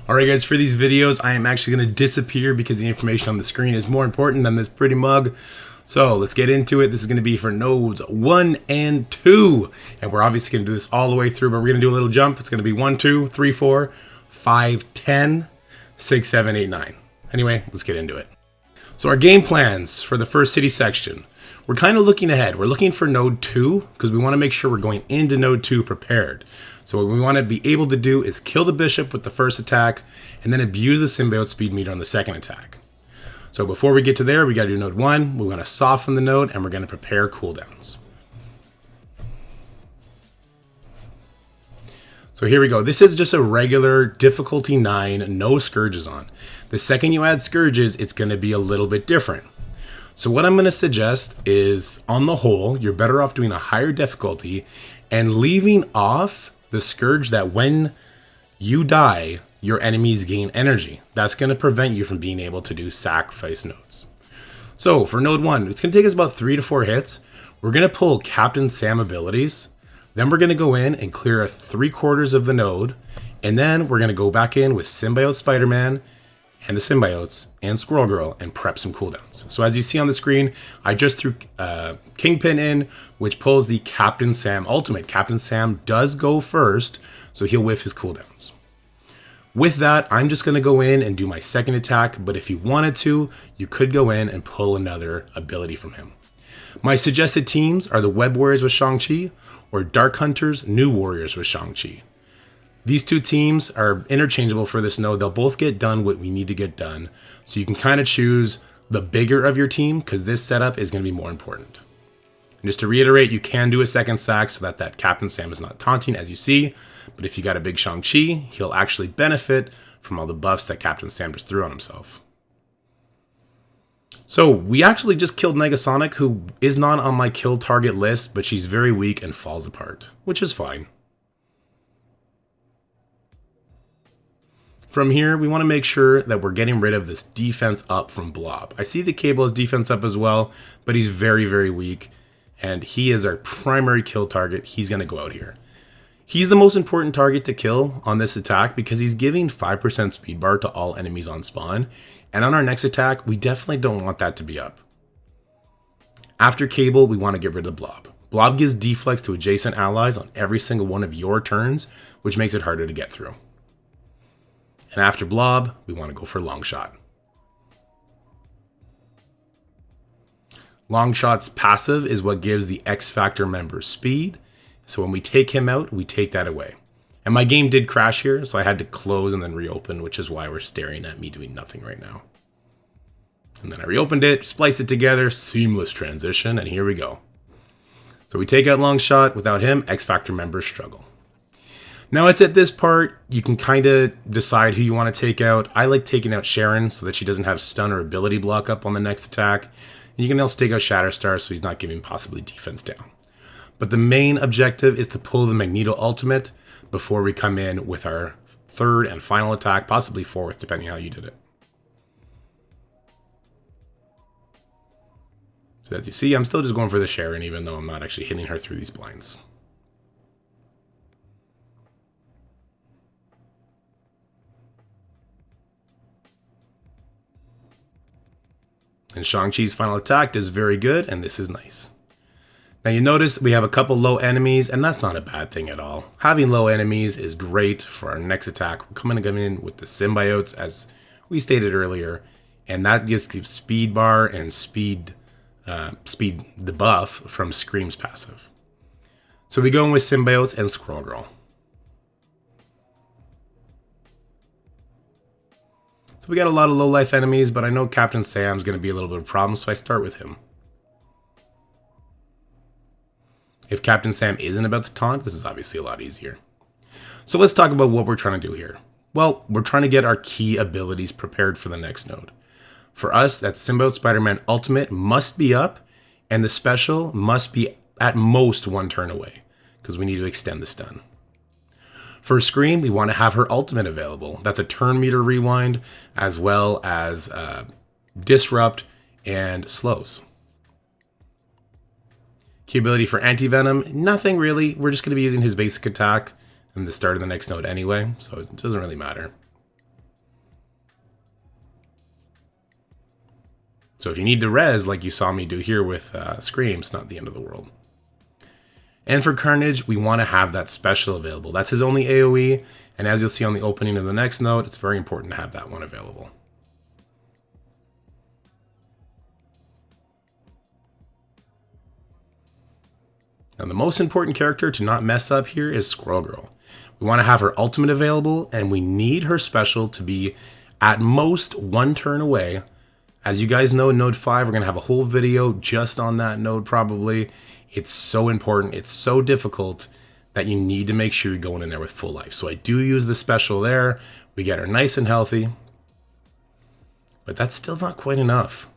Alright guys, for these videos, I am actually going to disappear because the information on the screen is more important than this pretty mug. So let's get into it. This is going to be for nodes 1 and 2. And we're obviously going to do this all the way through, but we're going to do a little jump. It's going to be 1, 2, 3, 4, 5, 10, 6, 7, 8, 9. Anyway, let's get into it. So our game plans for the first city section. We're kind of looking ahead. We're looking for node 2 because we want to make sure we're going into node 2 prepared. So what we want to be able to do is kill the bishop with the first attack and then abuse the symbiote speed meter on the second attack. So before we get to there, we got to do node 1. We're going to soften the node and we're going to prepare cooldowns. So here we go. This is just a regular difficulty 9, no scourges on. The second you add scourges, it's going to be a little bit different. So what I'm going to suggest is, on the whole, you're better off doing a higher difficulty and leaving off the scourge that when you die, your enemies gain energy. That's going to prevent you from being able to do sacrifice nodes. So for node 1, it's going to take us about 3 to 4 hits. We're going to pull Captain Sam abilities. Then we're going to go in and clear 3/4 of the node. And then we're going to go back in with Symbiote Spider-Man and the symbiotes and Squirrel Girl and prep some cooldowns. So as you see on the screen, I just threw Kingpin in, which pulls the Captain Sam ultimate. Captain Sam does go first, so he'll whiff his cooldowns. With that, I'm just going to go in and do my second attack, but if you wanted to, you could go in and pull another ability from him. My suggested teams are the Web Warriors with Shang-Chi or Dark Hunters, New Warriors with Shang-Chi. These two teams are interchangeable for this node. They'll both get done what we need to get done. So you can kind of choose the bigger of your team because this setup is going to be more important. And just to reiterate, you can do a second sack so that Captain Sam is not taunting as you see. But if you got a big Shang-Chi, he'll actually benefit from all the buffs that Captain Sam just threw on himself. So we actually just killed Negasonic, who is not on my kill target list, but she's very weak and falls apart, which is fine. From here, we want to make sure that we're getting rid of this defense up from Blob. I see the Cable has defense up as well, but he's very, very weak. And he is our primary kill target. He's going to go out here. He's the most important target to kill on this attack because he's giving 5% speed bar to all enemies on spawn. And on our next attack, we definitely don't want that to be up. After Cable, we want to get rid of Blob. Blob gives deflex to adjacent allies on every single one of your turns, which makes it harder to get through. And after Blob, we want to go for Longshot. Longshot's passive is what gives the X Factor member speed. So when we take him out, we take that away. And my game did crash here, so I had to close and then reopen, which is why we're staring at me doing nothing right now. And then I reopened it, spliced it together, seamless transition, and here we go. So we take out Longshot. Without him, X Factor members struggle. Now it's at this part, you can kind of decide who you want to take out. I like taking out Sharon so that she doesn't have stun or ability block up on the next attack. And you can also take out Shatterstar so he's not giving possibly defense down. But the main objective is to pull the Magneto ultimate before we come in with our third and final attack, possibly fourth, depending on how you did it. So as you see, I'm still just going for the Sharon, even though I'm not actually hitting her through these blinds. And Shang-Chi's final attack is very good, and this is nice. Now you notice we have a couple low enemies, and that's not a bad thing at all. Having low enemies is great for our next attack. We're coming in with the symbiotes, as we stated earlier, and that just gives speed bar and speed the buff from Scream's passive. So we go in with symbiotes and Squirrel Girl. We got a lot of low life enemies, but I know Captain Sam's going to be a little bit of a problem, so I start with him. If Captain Sam isn't about to taunt, this is obviously a lot easier. So let's talk about what we're trying to do here. Well, we're trying to get our key abilities prepared for the next node. For us, that Symbiote Spider-Man Ultimate must be up, and the special must be at most 1 turn away, because we need to extend the stun. For Scream, we want to have her ultimate available. That's a turn meter rewind, as well as disrupt and slows. Key ability for Anti-Venom, nothing really. We're just going to be using his basic attack in the start of the next node anyway, so it doesn't really matter. So if you need to res, like you saw me do here with Scream, it's not the end of the world. And for Carnage, we want to have that special available. That's his only AoE, and as you'll see on the opening of the next node, it's very important to have that one available. Now the most important character to not mess up here is Squirrel Girl. We want to have her ultimate available, and we need her special to be at most 1 turn away. As you guys know, in Node 5, we're going to have a whole video just on that node probably. It's so important, it's so difficult that you need to make sure you're going in there with full life. So I do use the special there. We get her nice and healthy. But that's still not quite enough.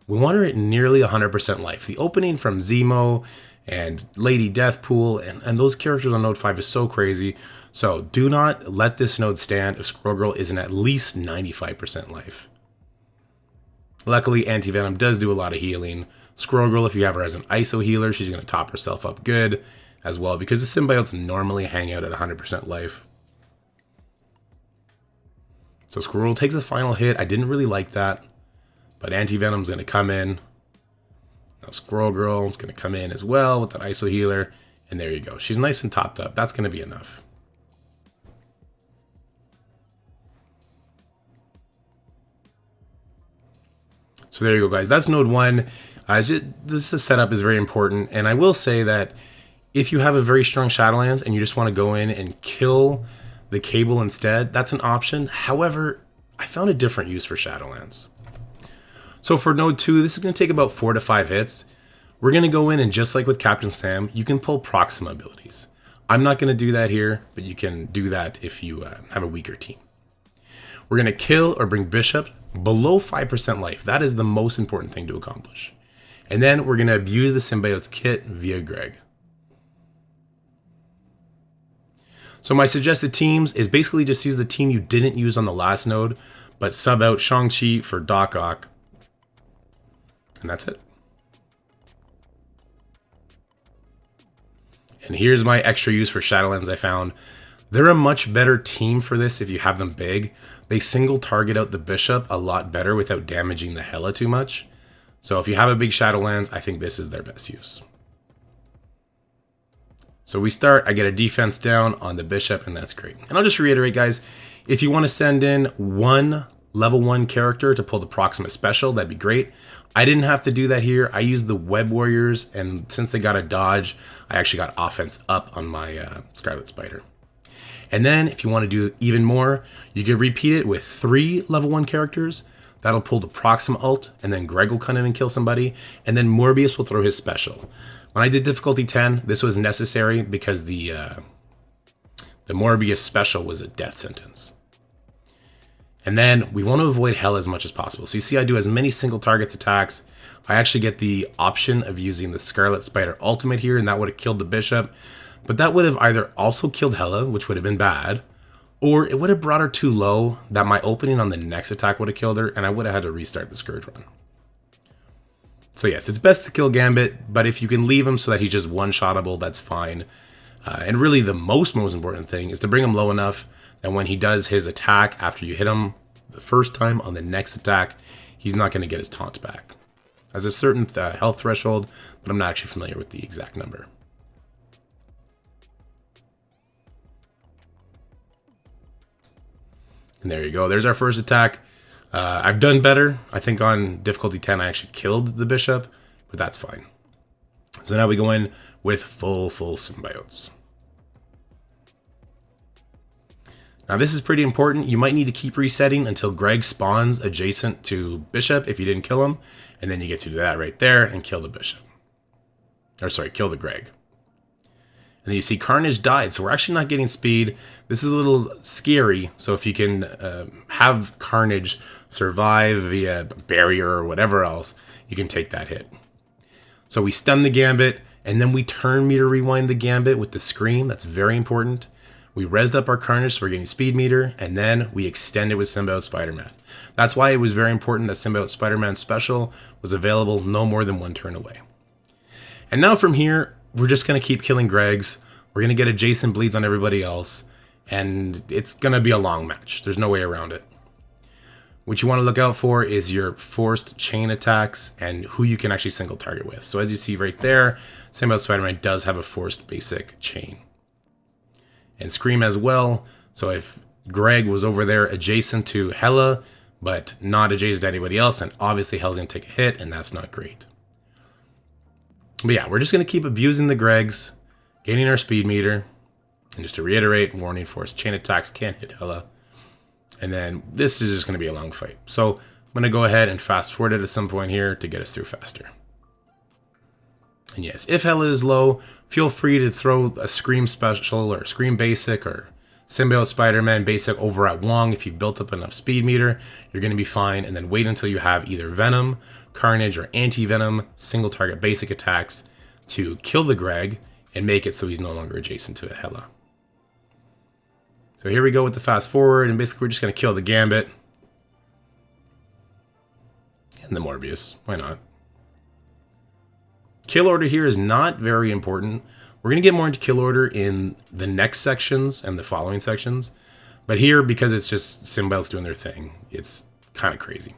We want her at nearly 100% life. The opening from Zemo and Lady Deathpool and those characters on Node 5 is so crazy. So do not let this node stand if Squirrel Girl isn't at least 95% life. Luckily, Anti-Venom does do a lot of healing. Squirrel Girl, if you have her as an ISO healer, she's going to top herself up good as well, because the symbiotes normally hang out at 100% life. So Squirrel takes a final hit. I didn't really like that, but Anti-Venom's going to come in. Now Squirrel Girl is going to come in as well with that ISO healer, and there you go. She's nice and topped up. That's going to be enough. So there you go, guys. That's node 1. This setup is very important, and I will say that if you have a very strong Shadowlands and you just want to go in and kill the Cable instead, that's an option. However, I found a different use for Shadowlands. So for node 2, this is going to take about 4 to 5 hits. We're going to go in and just like with Captain Sam, you can pull Proxima abilities. I'm not going to do that here, but you can do that if you have a weaker team. We're going to kill or bring Bishop below 5% life. That is the most important thing to accomplish. And then we're going to abuse the Symbiote's kit via Greg. So my suggested teams is basically just use the team you didn't use on the last node, but sub out Shang-Chi for Doc Ock. And that's it. And here's my extra use for Shadowlands I found. They're a much better team for this if you have them big. They single target out the Bishop a lot better without damaging the Hela too much. So if you have a big Shadowlands, I think this is their best use. So we start, I get a defense down on the Bishop, and that's great. And I'll just reiterate, guys, if you want to send in one level 1 character to pull the Proxima special, that'd be great. I didn't have to do that here. I used the Web Warriors, and since they got a dodge, I actually got offense up on my Scarlet Spider. And then if you want to do even more, you can repeat it with 3 level 1 characters. That'll pull the Proxima ult, and then Greg will come in and kill somebody, and then Morbius will throw his special. When I did difficulty 10, this was necessary because the Morbius special was a death sentence. And then we want to avoid Hell as much as possible. So you see I do as many single targets attacks. I actually get the option of using the Scarlet Spider ultimate here, and that would have killed the Bishop. But that would have either also killed Hela, which would have been bad, or it would have brought her too low that my opening on the next attack would have killed her, and I would have had to restart the Scourge run. So yes, it's best to kill Gambit, but if you can leave him so that he's just one-shottable, that's fine. And really the most important thing is to bring him low enough that when he does his attack after you hit him the first time on the next attack, he's not going to get his taunt back. There's a certain health threshold, but I'm not actually familiar with the exact number. And there you go. There's our first attack. I've done better. I think on difficulty 10, I actually killed the Bishop, but that's fine. So now we go in with full symbiotes. Now this is pretty important. You might need to keep resetting until Greg spawns adjacent to Bishop if you didn't kill him. And then you get to do that right there and kill the Bishop. Or sorry, kill the Greg. And then you see Carnage died, so we're actually not getting speed. This is a little scary, so if you can have Carnage survive via barrier or whatever else, you can take that hit. So we stun the Gambit, and then we turn meter rewind the Gambit with the Scream. That's very important. We rezzed up our Carnage, so we're getting speed meter, and then we extend it with Symbiote Spider-Man. That's why it was very important that Symbiote Spider-Man special was available no more than 1 turn away. And now from here, we're just going to keep killing Gregs. We're going to get adjacent bleeds on everybody else. And it's going to be a long match. There's no way around it. What you want to look out for is your forced chain attacks and who you can actually single target with. So as you see right there, Symbiote Spider-Man does have a forced basic chain. And Scream as well. So if Greg was over there adjacent to Hela, but not adjacent to anybody else, then obviously Hela's going to take a hit, and that's not great. But yeah, we're just going to keep abusing the Gregs, gaining our speed meter. And just to reiterate, warning, force chain attacks can't hit Hela. And then this is just going to be a long fight. So I'm going to go ahead and fast forward it at some point here to get us through faster. And yes, if Hela is low, feel free to throw a Scream Special or Scream Basic or Symbiote Spider-Man Basic over at Wong. If you've built up enough speed meter, you're going to be fine. And then wait until you have either Venom, Carnage, or Anti-Venom single target basic attacks to kill the Greg and make it so he's no longer adjacent to Hela. So here we go with the fast forward, and basically we're just going to kill the Gambit. And the Morbius. Why not? Kill order here is not very important. We're going to get more into kill order in the next sections and the following sections. But here, because it's just Symbiotes doing their thing, it's kind of crazy.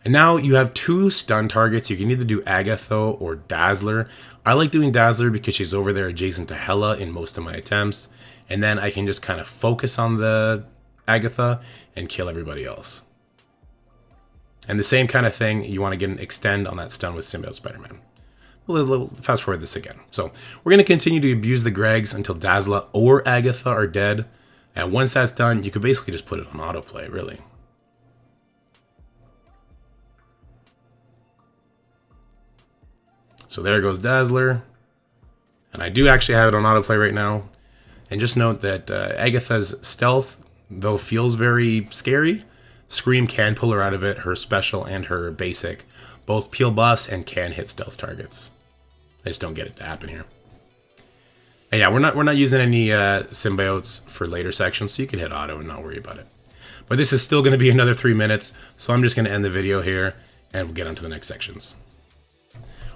And now you have two stun targets. You can either do Agatha or Dazzler. I like doing Dazzler because she's over there adjacent to Hela in most of my attempts. And then I can just kind of focus on the Agatha and kill everybody else. And the same kind of thing, you want to get an extend on that stun with Symbiote Spider-Man. We'll fast forward this again. So we're going to continue to abuse the Gregs until Dazzler or Agatha are dead. And once that's done, you could basically just put it on autoplay, really. So there goes Dazzler. And I do actually have it on autoplay right now. And just note that Agatha's stealth, though feels very scary, Scream can pull her out of it. Her special and her basic both peel buffs and can hit stealth targets. I just don't get it to happen here. And yeah, we're not using any symbiotes for later sections, so you can hit auto and not worry about it. But this is still going to be another 3 minutes, so I'm just going to end the video here, and we'll get on to the next sections.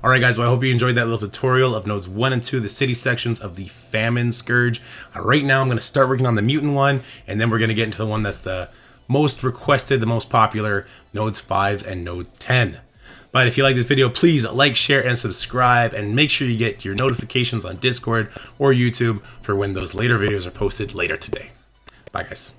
Alright guys, well I hope you enjoyed that little tutorial of nodes 1 and 2, the city sections of the Famine Scourge. Right now I'm going to start working on the mutant one, and then we're going to get into the one that's the most requested, the most popular, nodes 5 and node 10. But if you like this video, please like, share, and subscribe, and make sure you get your notifications on Discord or YouTube for when those later videos are posted later today. Bye guys.